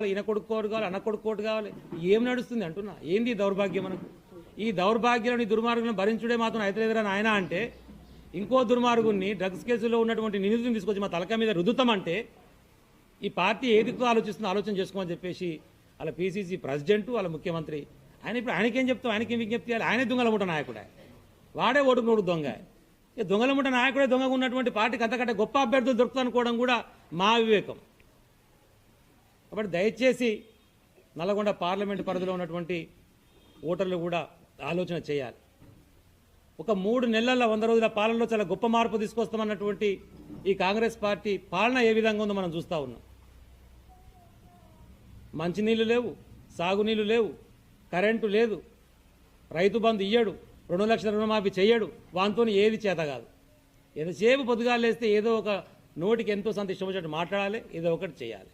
ఈయన కొడుకోడు కావాలి, అన్న కొడుకోడు కావాలి, ఏం నడుస్తుంది అంటున్నా. ఏంది దౌర్భాగ్యం? మనకు ఈ దౌర్భాగ్యాలను దుర్మార్గులను భరించుడే మాత్రం అయితలేదురా నాయన అంటే, ఇంకో దుర్మార్గుని డ్రగ్స్ కేసులో ఉన్నటువంటి నిందితులను తీసుకొచ్చి మా తలక మీద రుద్దుతామంటే ఈ పార్టీ ఏదికో ఆలోచిస్తుందో ఆలోచన చేసుకోమని చెప్పేసి వాళ్ళ పీసీసీ ప్రెసిడెంట్, వాళ్ళ ముఖ్యమంత్రి ఆయన ఇప్పుడు ఆయనకేం చెప్తాం, ఆయనకేం విజ్ఞప్తి చేయాలి? ఆయనే దొంగలముఠ నాయకుడే, వాడే ఓటుకు దొంగ. దొంగలముఠ నాయకుడే దొంగగా ఉన్నటువంటి పార్టీకి అంతకంటే గొప్ప అభ్యర్థులు దొరుకుతానుకోవడం కూడా మా వివేకం. కాబట్టి దయచేసి నల్గొండ పార్లమెంటు పరిధిలో ఉన్నటువంటి ఓటర్లు కూడా ఆలోచన చేయాలి. ఒక 3 నెలల 100 రోజుల పాలనలో చాలా గొప్ప మార్పు తీసుకొస్తామన్నటువంటి ఈ కాంగ్రెస్ పార్టీ పాలన ఏ విధంగా ఉందో మనం చూస్తూ ఉన్నాం. మంచినీళ్ళు లేవు, సాగునీళ్ళు లేవు, కరెంటు లేదు, రైతు బంధు ఇయ్యడు, 2 లక్షల రుణమాఫీ చెయ్యడు, వాంతో ఏది చేత కాదు. ఎంతసేపు పొద్దుగాలేస్తే ఏదో ఒక నోటికి ఎంతో సంత ఇష్టం వచ్చినట్టు మాట్లాడాలి, ఏదో ఒకటి చేయాలి.